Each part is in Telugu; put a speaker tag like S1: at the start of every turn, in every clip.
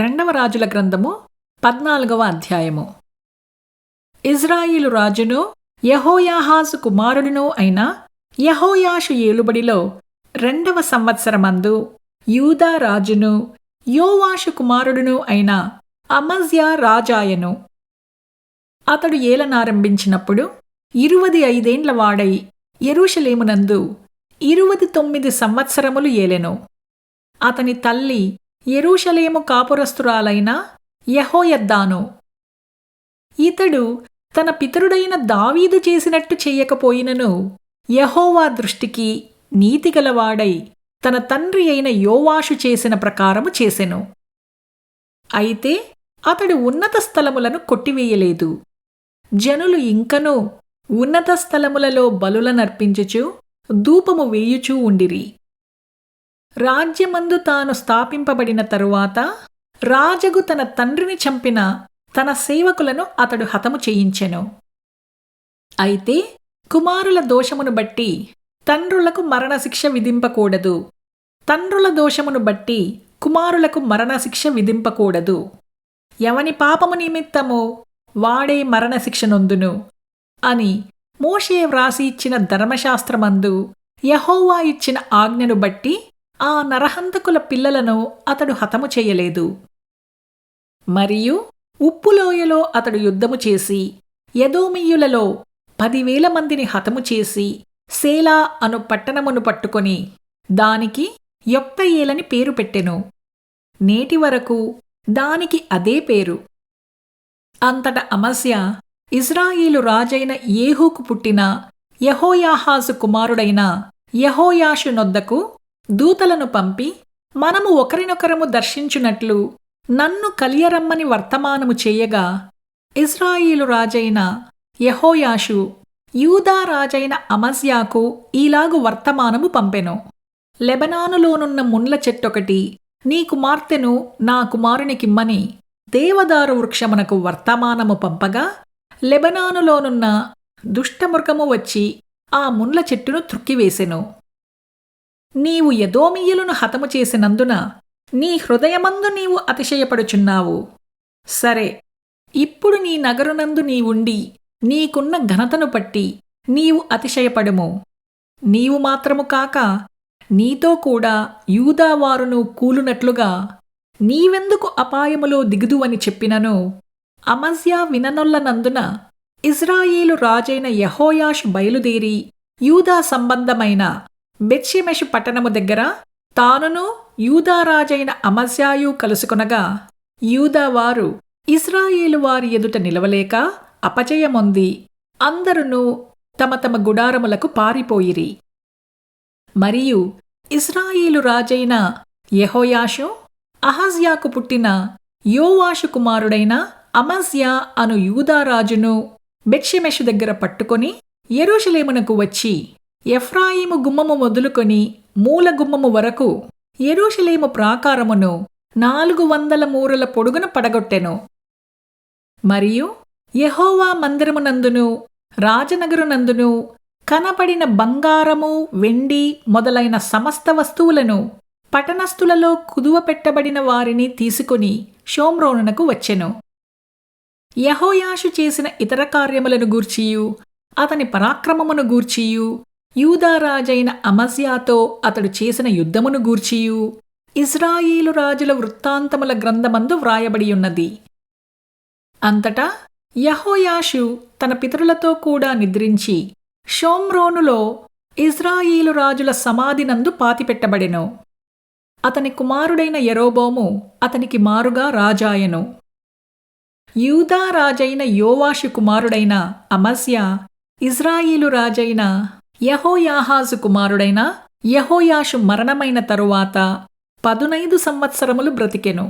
S1: రెండవ రాజుల గ్రంథము 14వ అధ్యాయము. ఇజ్రాయిలు రాజును యెహోయాహాజు కుమారుడును అయిన యెహోయాషు ఏలుబడిలో 2వ సంవత్సరమందు యూదా రాజును యోవాషు కుమారుడును అయిన అమజ్యా రాజాయెను. అతడు ఏలనారంభించినప్పుడు 25 ఏండ్ల వాడై యెరూషలేమునందు 29 సంవత్సరములు ఏలెను. అతని తల్లి యెరూషలేము కాపురస్తురాలైన యెహోయద్దాను. ఇతడు తన పితరుడైన దావీదు చేసినట్టు చెయ్యకపోయినను యెహోవా దృష్టికి నీతిగలవాడై తన తండ్రి అయిన యోవాషు చేసిన ప్రకారము చేసెను. అయితే అతడు ఉన్నత స్థలములను కొట్టివేయలేదు. జనులు ఇంకనూ ఉన్నత స్థలములలో బలులనర్పించుచు ధూపము వేయుచూ ఉండిరి. రాజ్యమందు తాను స్థాపింపబడిన తరువాత రాజగు తన తండ్రిని చంపిన తన సేవకులను అతడు హతము చేయించెను. అయితే కుమారుల దోషమును బట్టి తండ్రులకు మరణశిక్ష విధింపకూడదు, తండ్రుల దోషమును బట్టి కుమారులకు మరణశిక్ష విధింపకూడదు. ఎవని పాపము నిమిత్తమో వాడే మరణశిక్ష నొందును అని మోషే వ్రాసి ఇచ్చిన ధర్మశాస్త్రమందు యెహోవా ఇచ్చిన ఆజ్ఞను బట్టి ఆ నరహంతకుల పిల్లలను అతడు హతము చేయలేదు. మరియు ఉప్పులోయలో అతడు యుద్ధము చేసి ఎదోమీయులలో 10,000 మందిని హతము చేసి సేలా అను పట్టణమును పట్టుకొని దానికి యొక్తయేలని పేరు పెట్టెను. నేటి వరకు దానికి అదే పేరు. అంతట అమస్యా ఇజ్రాయేలు రాజైన ఏహూకు పుట్టిన యెహోయాహాజు కుమారుడైన యెహోయాషు నొద్దకు దూతలను పంపి, మనము ఒకరినొకరము దర్శించునట్లు నన్ను కలియరమ్మని వర్తమానము చేయగా, ఇజ్రాయేలు రాజైన యెహోయాషు యూదా రాజైన అమజ్యాకు ఈలాగు వర్తమానము పంపెను. లెబనానులోనున్న ముండ్ల చెట్టొకటి నీ కుమార్తెను నా కుమారునికిమ్మని దేవదారు వృక్షమునకు వర్తమానము పంపగా, లెబనానులోనున్న దుష్టమృగము వచ్చి ఆ ముండ్ల చెట్టును త్రుక్కివేసెను. నీవు ఎదోమీయులను హతము చేసినందున నీ హృదయమందు నీవు అతిశయపడుచున్నావు. సరే, ఇప్పుడు నీ నగరునందు నీవుండి నీకున్న ఘనతను పట్టి నీవు అతిశయపడుము. నీవు మాత్రము కాక నీతో కూడా యూదావారును కూలునట్లుగా నీవెందుకు అపాయములో దిగుదువని చెప్పినను అమజ్యా విననొల్లనందున ఇజ్రాయేలు రాజైన యెహోయాషు బయలుదేరి యూదా సంబంధమైన బెత్షెమెషు పట్టణము దగ్గర తానును యూదారాజైన అమజ్యాయు కలుసుకొనగా, యూదావారు ఇజ్రాయేలు వారి ఎదుట నిలవలేక అపజయమొంది అందరునూ తమ తమ గుడారములకు పారిపోయిరి. మరియు ఇజ్రాయేలు రాజైన యెహోయాషు అహజ్యాకు పుట్టిన యోవాషు కుమారుడైన అమజ్యా అను యూదారాజును బెత్షెమెషు దగ్గర పట్టుకొని యెరూషలేమునకు వచ్చి ఎఫ్రాయిము గుమ్మము మొదలుకొని మూల గుమ్మము వరకు యెరూషలేము ప్రాకారమును 400 మూరల పొడుగున పడగొట్టెను. మరియు యెహోవా మందిరమునందును రాజనగరునందును కనపడిన బంగారము వెండి మొదలైన సమస్త వస్తువులను పట్టణస్థులలో కుదువపెట్టబడిన వారిని తీసుకుని షోమ్రోనునకు వచ్చెను. యెహోయాషు చేసిన ఇతర కార్యములను గూర్చియు అతని పరాక్రమమును గూర్చియు యూదారాజైన అమజ్యాతో అతడు చేసిన యుద్ధమును గూర్చియు ఇజ్రాయేలు రాజుల వృత్తాంతముల గ్రంథమందు వ్రాయబడియున్నది. అంతటా యెహోయాషు తన పితరులతో కూడా నిద్రించి షోమ్రోనులో ఇజ్రాయేలు రాజుల సమాధినందు పాతిపెట్టబడెను. అతని కుమారుడైన యెరోబోము అతనికి మారుగా రాజాయెను. యూదా రాజైన యోవాషు కుమారుడైన అమజ్యా ఇజ్రాయేలు రాజైన యెహోయాహాజు కుమారుడైన యెహోయాషు మరణమైన తరువాత 15 సంవత్సరములు బ్రతికెను.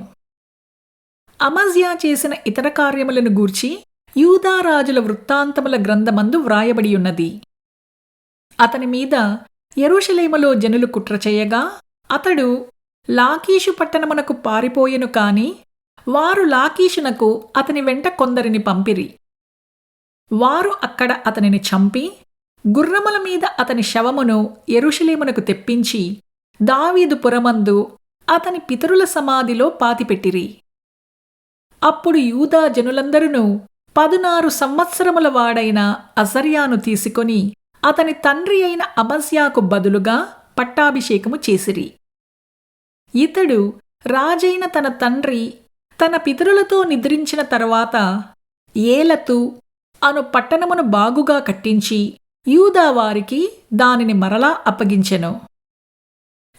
S1: అమజ్యా చేసిన ఇతర కార్యములను గూర్చి యూదా రాజుల వృత్తాంతముల గ్రంథమందు వ్రాయబడియున్నది. అతని మీద యెరూషలేములో జనులు కుట్ర చేయగా అతడు లాకీషు పట్టణమునకు పారిపోయెను. కాని వారు లాకీషునకు అతని వెంట కొందరిని పంపిరి. వారు అక్కడ అతనిని చంపి గుర్రముల మీద అతని శవమును యెరూషలేమునకు తెప్పించి దావీదు పురమందు అతని పితరుల సమాధిలో పాతిపెట్టిరి. అప్పుడు యూదా జనులందరూ 16 సంవత్సరముల వాడైన అజర్యాను తీసుకొని అతని తండ్రి అయిన అమజ్యాకు బదులుగా పట్టాభిషేకము చేసిరి. ఇతడు రాజైన తన తండ్రి తన పితరులతో నిద్రించిన తరువాత ఏలతు అను పట్టణమును బాగుగా కట్టించి యూదా వారికి దానిని మరలా అప్పగించెను.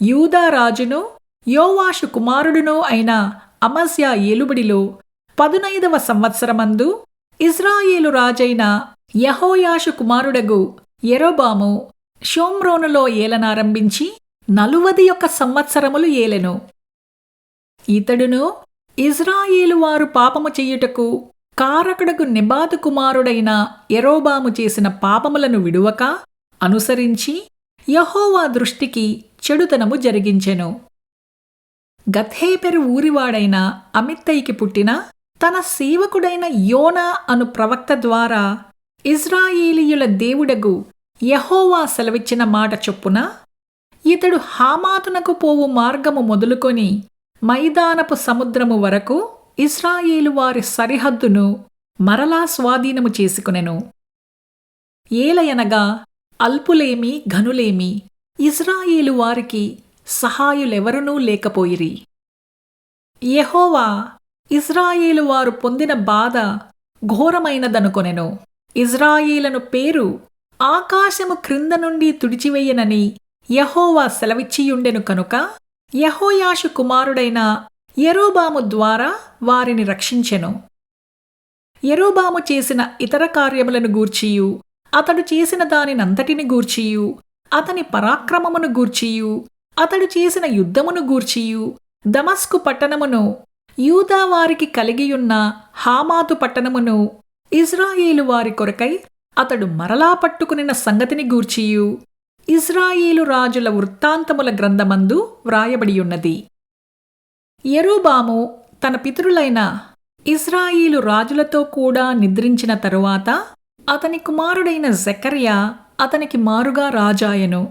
S1: యూదా రాజును యోవాషు కుమారుడునూ అయిన అమజ్యా ఏలుబడిలో 15వ సంవత్సరమందు ఇజ్రాయేలు రాజైన యెహోయాషు కుమారుడగు యెరోబాము షోమ్రోనులో ఏలనారంభించి 41 సంవత్సరములు ఏలెను. ఇతడును ఇజ్రాయేలు వారు పాపము చెయ్యుటకు కారకుడగు నెబాతు కుమారుడైన యెరోబాము చేసిన పాపములను విడువక అనుసరించి యెహోవా దృష్టికి చెడుతనము జరిగించెను. గత్హేపెరు ఊరివాడైన అమిత్తయికి పుట్టిన తన సేవకుడైన యోనా అను ప్రవక్త ద్వారా ఇజ్రాయేలీయుల దేవుడగు యెహోవా సెలవిచ్చిన మాట చొప్పున ఇతడు హామాతునకు పోవు మార్గము మొదలుకొని మైదానపు సముద్రము వరకు ఇశ్రాయేలు వారి సరిహద్దును మరలా స్వాధీనము చేసుకొనెను. ఏలయనగా అల్పులేమి ఘనులేమి ఇశ్రాయేలు వారికి సహాయులెవరునూ లేకపోయిరి. యెహోవా ఇశ్రాయేలు వారు పొందిన బాధ ఘోరమైనదనుకొనెను. ఇజ్రాయేలను పేరు ఆకాశము క్రింద నుండి తుడిచివేయనని యెహోవా సెలవిచ్చియుండెను కనుక యెహోయాషు కుమారుడైన యెరోబాము ద్వారా వారిని రక్షించెను. యెరోబాము చేసిన ఇతర కార్యములను గూర్చియు అతడు చేసిన దానినంతటిని గూర్చియు అతని పరాక్రమమును గూర్చియు అతడు చేసిన యుద్ధమును గూర్చియు దమస్కు పట్టణమును యూదా వారికి కలిగియున్న హామాతు పట్టణమును ఇజ్రాయేలు వారి కొరకై అతడు మరలా పట్టుకునిన సంగతిని గూర్చియు ఇజ్రాయేలు రాజుల వృత్తాంతముల గ్రంథమందు వ్రాయబడియున్నది. యెరోబాము తన పితరులైన ఇజ్రాయేలు రాజులతో కూడా నిద్రించిన తరువాత అతని కుమారుడైన జెకర్యా అతనికి మారుగా రాజాయెను.